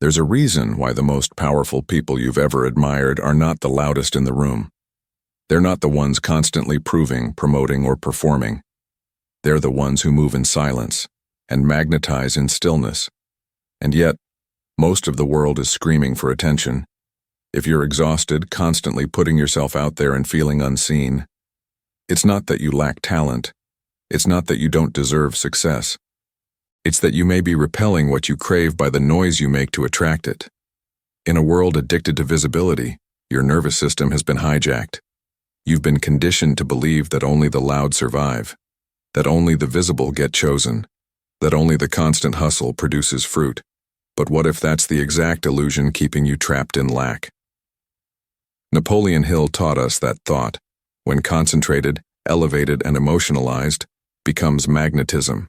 There's a reason why the most powerful people you've ever admired are not the loudest in the room. They're not the ones constantly proving, promoting, or performing. They're the ones who move in silence and magnetize in stillness. And yet, most of the world is screaming for attention. If you're exhausted, constantly putting yourself out there and feeling unseen, it's not that you lack talent. It's not that you don't deserve success. It's that you may be repelling what you crave by the noise you make to attract it. In a world addicted to visibility, your nervous system has been hijacked. You've been conditioned to believe that only the loud survive, that only the visible get chosen, that only the constant hustle produces fruit. But what if that's the exact illusion keeping you trapped in lack? Napoleon Hill taught us that thought, when concentrated, elevated, and emotionalized, becomes magnetism.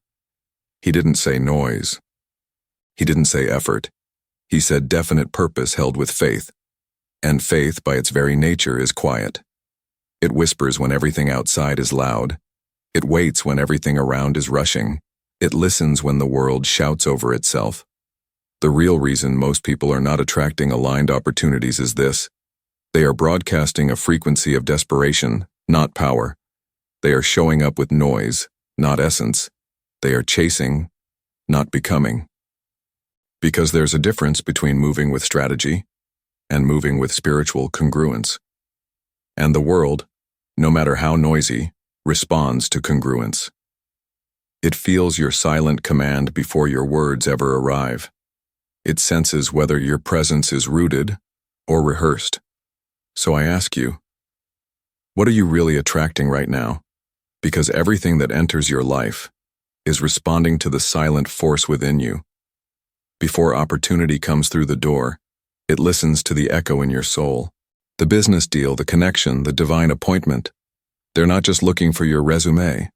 He didn't say noise. He didn't say effort. He said definite purpose held with faith. And faith, by its very nature, is quiet. It whispers when everything outside is loud. It waits when everything around is rushing. It listens when the world shouts over itself. The real reason most people are not attracting aligned opportunities is this: they are broadcasting a frequency of desperation, not power. They are showing up with noise, not essence. They are chasing, not becoming. Because there's a difference between moving with strategy and moving with spiritual congruence. And the world, no matter how noisy, responds to congruence. It feels your silent command before your words ever arrive. It senses whether your presence is rooted or rehearsed. So I ask you, what are you really attracting right now? Because everything that enters your life is responding to the silent force within you. Before opportunity comes through the door, it listens to the echo in your soul. The business deal, the connection, the divine appointment. They're not just looking for your resume.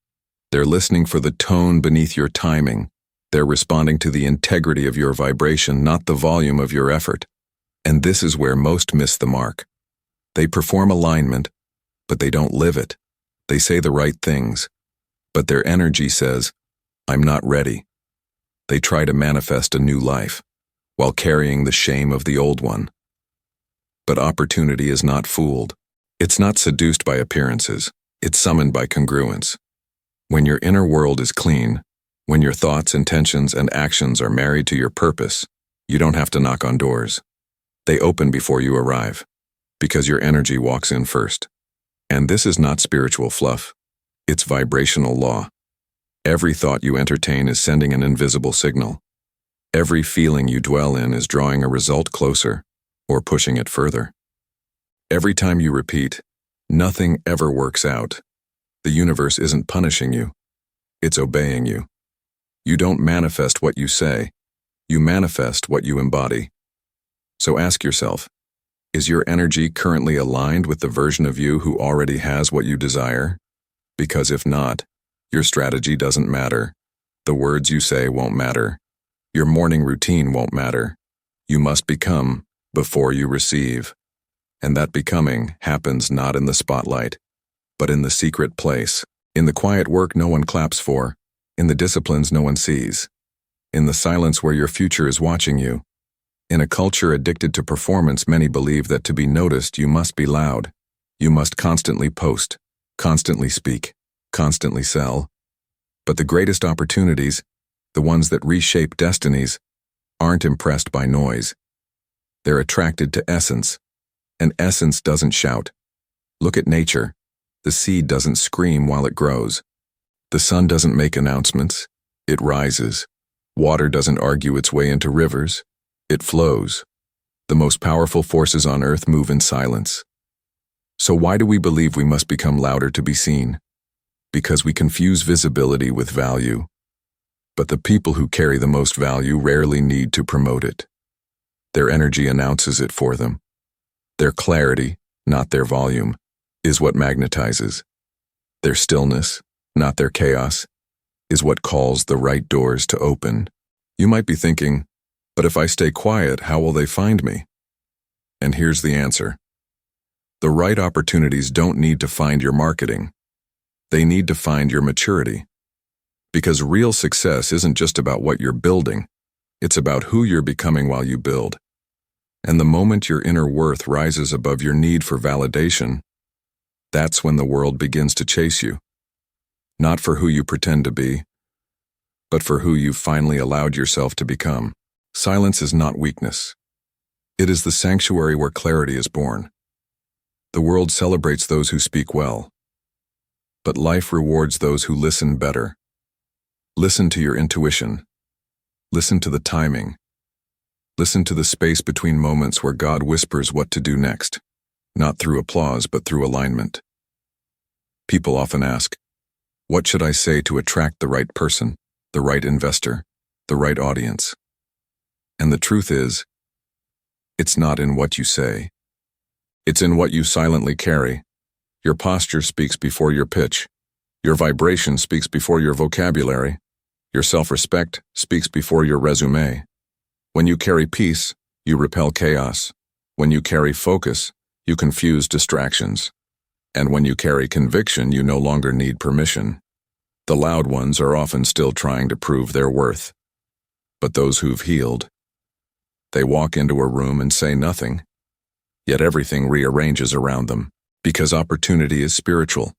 They're listening for the tone beneath your timing. They're responding to the integrity of your vibration, not the volume of your effort. And this is where most miss the mark. They perform alignment, but they don't live it. They say the right things, but their energy says, "I'm not ready." They try to manifest a new life, while carrying the shame of the old one. But opportunity is not fooled. It's not seduced by appearances. It's summoned by congruence. When your inner world is clean, when your thoughts, intentions, and actions are married to your purpose, you don't have to knock on doors. They open before you arrive, because your energy walks in first. And this is not spiritual fluff. It's vibrational law. Every thought you entertain is sending an invisible signal. Every feeling you dwell in is drawing a result closer or pushing it further. Every time you repeat, "Nothing ever works out," the universe isn't punishing you. It's obeying you. You don't manifest what you say. You manifest what you embody. So ask yourself, is your energy currently aligned with the version of you who already has what you desire? Because if not, your strategy doesn't matter. The words you say won't matter. Your morning routine won't matter. You must become before you receive. And that becoming happens not in the spotlight, but in the secret place, in the quiet work no one claps for, in the disciplines no one sees, in the silence where your future is watching you. In a culture addicted to performance, many believe that to be noticed, you must be loud. You must constantly post, constantly speak, constantly sell. But the greatest opportunities, the ones that reshape destinies, aren't impressed by noise. They're attracted to essence, and essence doesn't shout. Look at nature. The seed doesn't scream while it grows. The sun doesn't make announcements. It rises. Water doesn't argue its way into rivers. It flows. The most powerful forces on earth move in silence. So why do we believe we must become louder to be seen? Because we confuse visibility with value. But the people who carry the most value rarely need to promote it. Their energy announces it for them. Their clarity, not their volume, is what magnetizes. Their stillness, not their chaos, is what calls the right doors to open. You might be thinking, but if I stay quiet, how will they find me? And here's the answer. The right opportunities don't need to find your marketing. They need to find your maturity. Because real success isn't just about what you're building. It's about who you're becoming while you build. And the moment your inner worth rises above your need for validation, that's when the world begins to chase you. Not for who you pretend to be, but for who you've finally allowed yourself to become. Silence is not weakness. It is the sanctuary where clarity is born. The world celebrates those who speak well, but life rewards those who listen better. Listen to your intuition. Listen to the timing. Listen to the space between moments where God whispers what to do next, not through applause but through alignment. People often ask, what should I say to attract the right person, the right investor, the right audience? And the truth is, it's not in what you say. It's in what you silently carry. Your posture speaks before your pitch. Your vibration speaks before your vocabulary. Your self-respect speaks before your resume. When you carry peace, you repel chaos. When you carry focus, you confuse distractions. And when you carry conviction, you no longer need permission. The loud ones are often still trying to prove their worth. But those who've healed, they walk into a room and say nothing, yet everything rearranges around them, because opportunity is spiritual,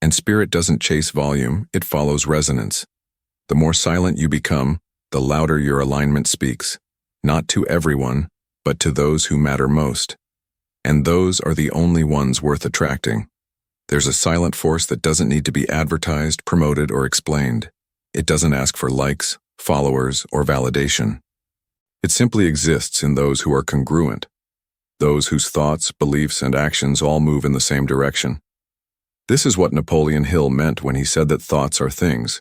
and spirit doesn't chase volume, it follows resonance. The more silent you become, the louder your alignment speaks, not to everyone, but to those who matter most. And those are the only ones worth attracting. There's a silent force that doesn't need to be advertised, promoted, or explained. It doesn't ask for likes, followers, or validation. It simply exists in those who are congruent, those whose thoughts, beliefs, and actions all move in the same direction. This is what Napoleon Hill meant when he said that thoughts are things.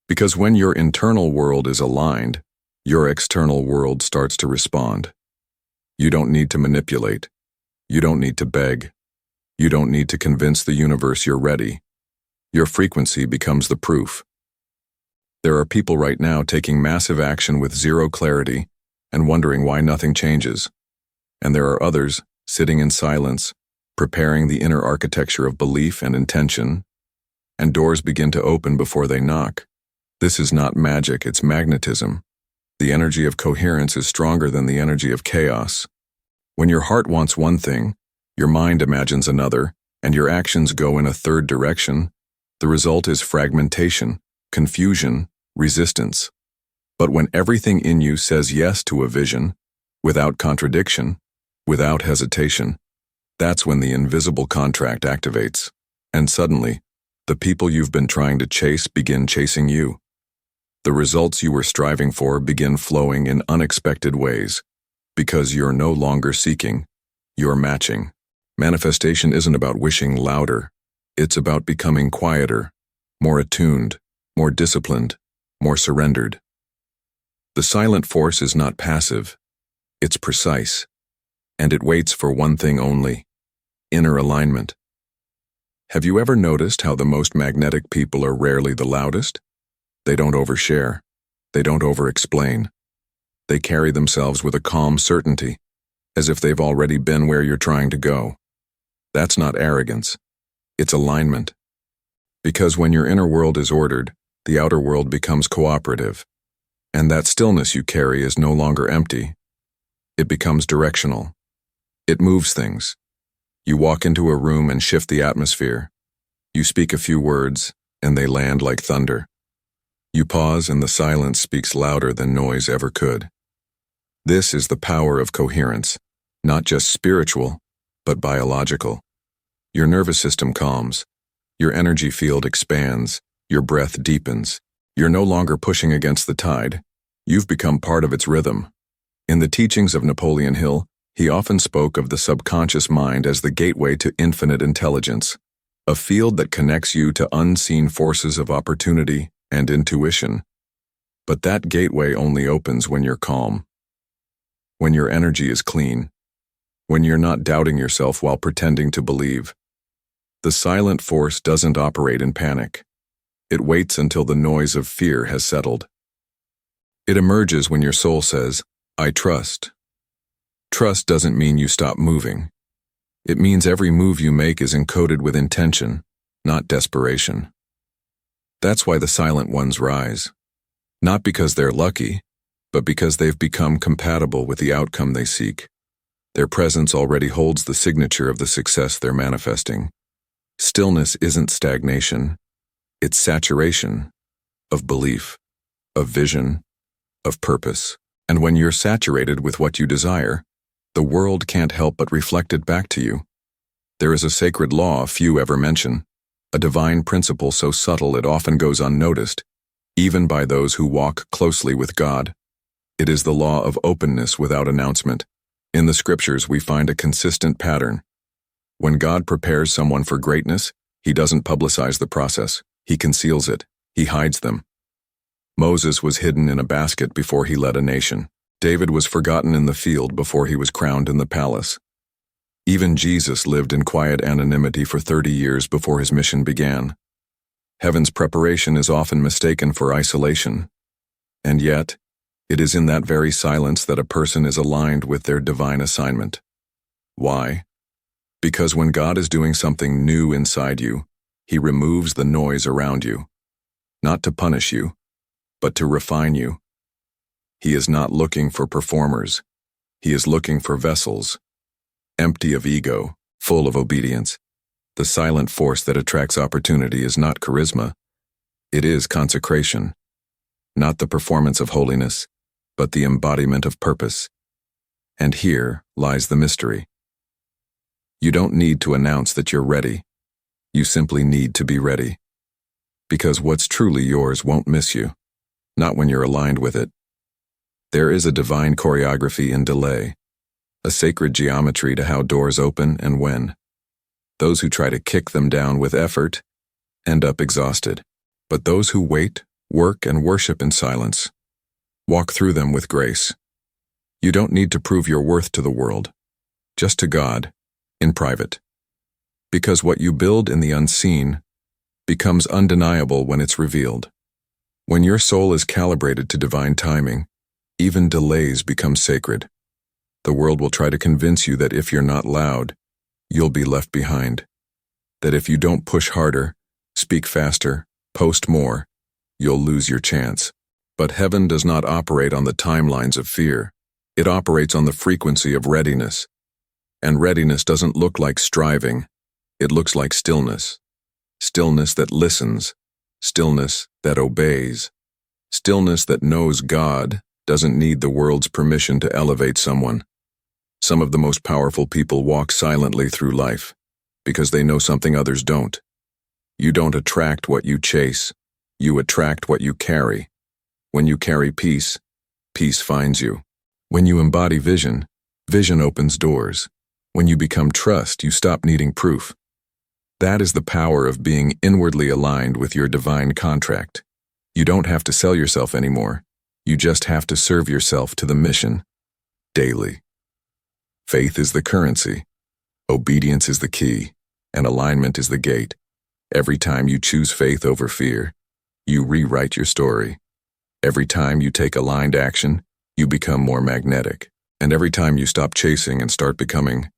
Because when your internal world is aligned, your external world starts to respond. You don't need to manipulate. You don't need to beg. You don't need to convince the universe you're ready. Your frequency becomes the proof. There are people right now taking massive action with zero clarity and wondering why nothing changes. And there are others sitting in silence, preparing the inner architecture of belief and intention, and doors begin to open before they knock. This is not magic, it's magnetism. The energy of coherence is stronger than the energy of chaos. When your heart wants one thing, your mind imagines another, and your actions go in a third direction, the result is fragmentation, confusion, resistance. But when everything in you says yes to a vision, without contradiction, without hesitation, that's when the invisible contract activates. And suddenly, the people you've been trying to chase begin chasing you. The results you were striving for begin flowing in unexpected ways, because you're no longer seeking, you're matching. Manifestation isn't about wishing louder, it's about becoming quieter, more attuned, more disciplined, more surrendered. The silent force is not passive, it's precise, and it waits for one thing only: inner alignment. Have you ever noticed how the most magnetic people are rarely the loudest? They don't overshare. They don't over-explain. They carry themselves with a calm certainty, as if they've already been where you're trying to go. That's not arrogance. It's alignment. Because when your inner world is ordered, the outer world becomes cooperative. And that stillness you carry is no longer empty. It becomes directional. It moves things. You walk into a room and shift the atmosphere. You speak a few words, and they land like thunder. You pause and the silence speaks louder than noise ever could. This is the power of coherence, not just spiritual, but biological. Your nervous system calms, your energy field expands, your breath deepens. You're no longer pushing against the tide. You've become part of its rhythm. In the teachings of Napoleon Hill, he often spoke of the subconscious mind as the gateway to infinite intelligence, a field that connects you to unseen forces of opportunity and intuition. But that gateway only opens when you're calm, when your energy is clean, when you're not doubting yourself while pretending to believe. The silent force doesn't operate in panic. It waits until the noise of fear has settled. It emerges when your soul says, I trust. Trust doesn't mean you stop moving. It means every move you make is encoded with intention, not desperation. That's why the silent ones rise. Not because they're lucky, but because they've become compatible with the outcome they seek. Their presence already holds the signature of the success they're manifesting. Stillness isn't stagnation, it's saturation of belief, of vision, of purpose. And when you're saturated with what you desire, the world can't help but reflect it back to you. There is a sacred law few ever mention, a divine principle so subtle it often goes unnoticed, even by those who walk closely with God. It is the law of openness without announcement. In the scriptures, we find a consistent pattern. When God prepares someone for greatness, he doesn't publicize the process. He conceals it. He hides them. Moses was hidden in a basket before he led a nation. David was forgotten in the field before he was crowned in the palace. Even Jesus lived in quiet anonymity for 30 years before his mission began. Heaven's preparation is often mistaken for isolation. And yet, it is in that very silence that a person is aligned with their divine assignment. Why? Because when God is doing something new inside you, he removes the noise around you. Not to punish you, but to refine you. He is not looking for performers. He is looking for vessels, empty of ego, full of obedience. The silent force that attracts opportunity is not charisma. It is consecration. Not the performance of holiness, but the embodiment of purpose. And here lies the mystery. You don't need to announce that you're ready. You simply need to be ready. Because what's truly yours won't miss you, not when you're aligned with it. There is a divine choreography in delay, a sacred geometry to how doors open and when. Those who try to kick them down with effort end up exhausted. But those who wait, work, and worship in silence walk through them with grace. You don't need to prove your worth to the world, just to God, in private. Because what you build in the unseen becomes undeniable when it's revealed. When your soul is calibrated to divine timing, even delays become sacred. The world will try to convince you that if you're not loud, you'll be left behind. That if you don't push harder, speak faster, post more, you'll lose your chance. But heaven does not operate on the timelines of fear. It operates on the frequency of readiness. And readiness doesn't look like striving. It looks like stillness. Stillness that listens. Stillness that obeys. Stillness that knows God doesn't need the world's permission to elevate someone. Some of the most powerful people walk silently through life because they know something others don't. You don't attract what you chase. You attract what you carry. When you carry peace, peace finds you. When you embody vision, vision opens doors. When you become trust, you stop needing proof. That is the power of being inwardly aligned with your divine contract. You don't have to sell yourself anymore. You just have to serve yourself to the mission, daily. Faith is the currency, obedience is the key, and alignment is the gate. Every time you choose faith over fear, you rewrite your story. Every time you take aligned action, you become more magnetic. And every time you stop chasing and start becoming,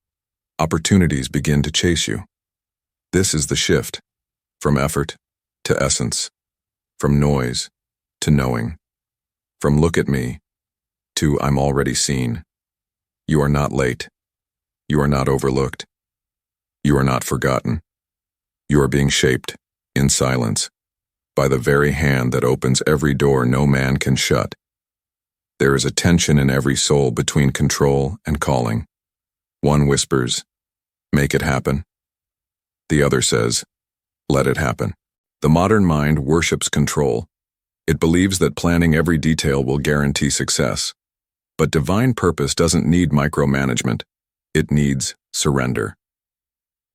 opportunities begin to chase you. This is the shift, from effort to essence, from noise to knowing, from look at me to I'm already seen. You are not late. You are not overlooked. You are not forgotten. You are being shaped, in silence, by the very hand that opens every door no man can shut. There is a tension in every soul between control and calling. One whispers, "Make it happen." The other says, "Let it happen." The modern mind worships control. It believes that planning every detail will guarantee success. But divine purpose doesn't need micromanagement. It needs surrender.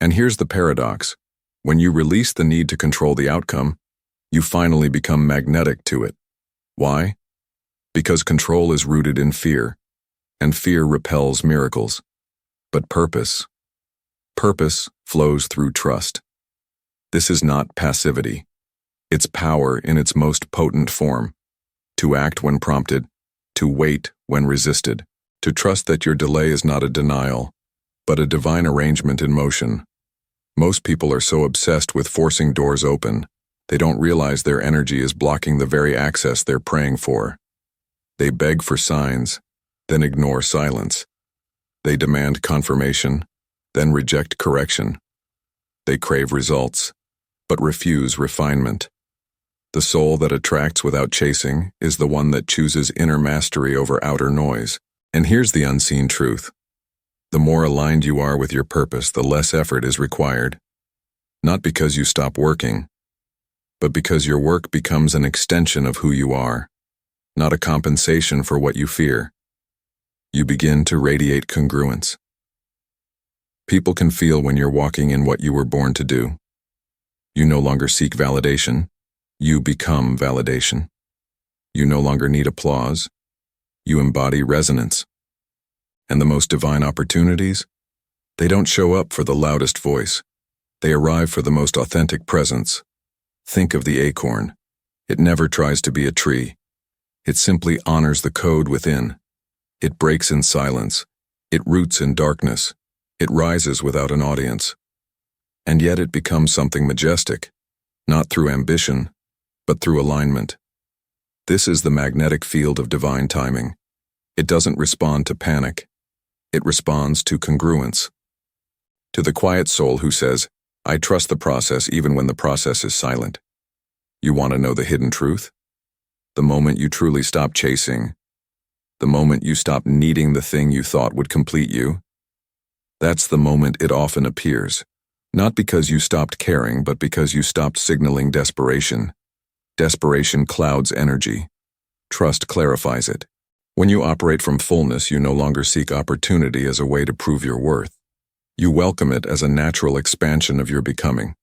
And here's the paradox. When you release the need to control the outcome, you finally become magnetic to it. Why? Because control is rooted in fear, and fear repels miracles. But purpose flows through trust. This is not passivity. It's power in its most potent form. To act when prompted, to wait when resisted, to trust that your delay is not a denial, but a divine arrangement in motion. Most people are so obsessed with forcing doors open, they don't realize their energy is blocking the very access they're praying for. They beg for signs, then ignore silence. They demand confirmation, then reject correction. They crave results, but refuse refinement. The soul that attracts without chasing is the one that chooses inner mastery over outer noise. And here's the unseen truth. The more aligned you are with your purpose, the less effort is required. Not because you stop working, but because your work becomes an extension of who you are, not a compensation for what you fear. You begin to radiate congruence. People can feel when you're walking in what you were born to do. You no longer seek validation. You become validation. You no longer need applause. You embody resonance. And the most divine opportunities? They don't show up for the loudest voice. They arrive for the most authentic presence. Think of the acorn. It never tries to be a tree. It simply honors the code within. It breaks in silence. It roots in darkness. It rises without an audience. And yet it becomes something majestic, not through ambition, but through alignment. This is the magnetic field of divine timing. It doesn't respond to panic. It responds to congruence. To the quiet soul who says, I trust the process even when the process is silent. You want to know the hidden truth? The moment you truly stop chasing, the moment you stop needing the thing you thought would complete you, that's the moment it often appears. Not because you stopped caring, but because you stopped signaling desperation. Desperation clouds energy. Trust clarifies it. When you operate from fullness, you no longer seek opportunity as a way to prove your worth. You welcome it as a natural expansion of your becoming.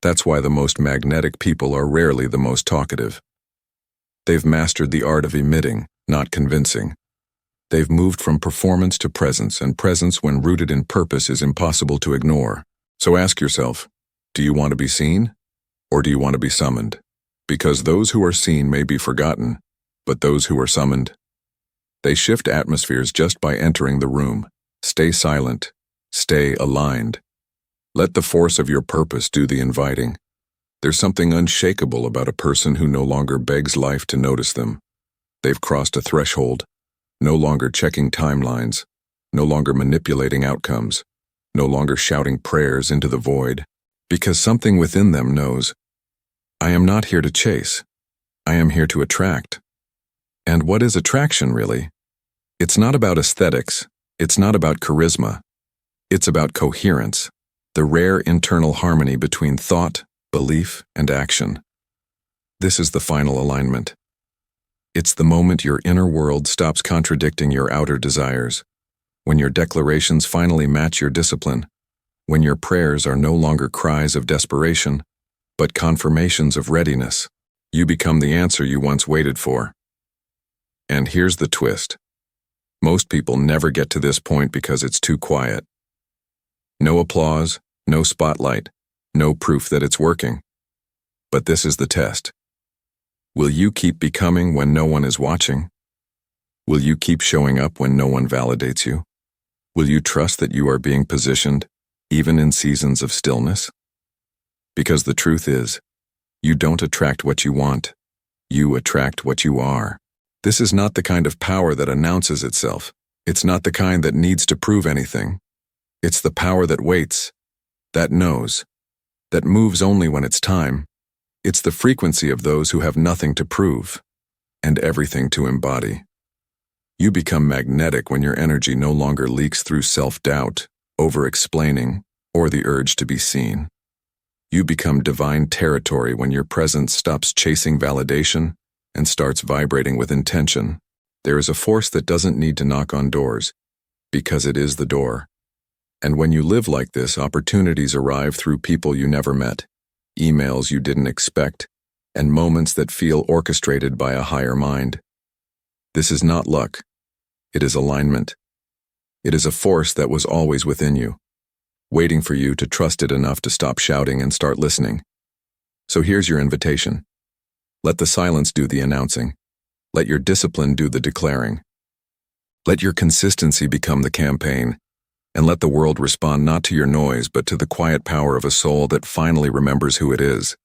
That's why the most magnetic people are rarely the most talkative. They've mastered the art of emitting, not convincing. They've moved from performance to presence, and presence when rooted in purpose is impossible to ignore. So ask yourself, do you want to be seen, or do you want to be summoned? Because those who are seen may be forgotten, but those who are summoned, they shift atmospheres just by entering the room. Stay silent. Stay aligned. Let the force of your purpose do the inviting. There's something unshakable about a person who no longer begs life to notice them. They've crossed a threshold, no longer checking timelines, no longer manipulating outcomes, no longer shouting prayers into the void, because something within them knows, I am not here to chase. I am here to attract. And what is attraction, really? It's not about aesthetics. It's not about charisma. It's about coherence, the rare internal harmony between thought, belief, and action. This is the final alignment. It's the moment your inner world stops contradicting your outer desires, when your declarations finally match your discipline, when your prayers are no longer cries of desperation, but confirmations of readiness. You become the answer you once waited for. And here's the twist. Most people never get to this point because it's too quiet. No applause, no spotlight, no proof that it's working. But this is the test. Will you keep becoming when no one is watching? Will you keep showing up when no one validates you? Will you trust that you are being positioned, even in seasons of stillness? Because the truth is, you don't attract what you want. You attract what you are. This is not the kind of power that announces itself. It's not the kind that needs to prove anything. It's the power that waits, that knows, that moves only when it's time. It's the frequency of those who have nothing to prove and everything to embody. You become magnetic when your energy no longer leaks through self-doubt, over-explaining, or the urge to be seen. You become divine territory when your presence stops chasing validation and starts vibrating with intention. There is a force that doesn't need to knock on doors, because it is the door. And when you live like this, opportunities arrive through people you never met, emails you didn't expect, and moments that feel orchestrated by a higher mind. This is not luck. It is alignment. It is a force that was always within you, waiting for you to trust it enough to stop shouting and start listening. So here's your invitation. Let the silence do the announcing. Let your discipline do the declaring. Let your consistency become the campaign, and let the world respond not to your noise but to the quiet power of a soul that finally remembers who it is.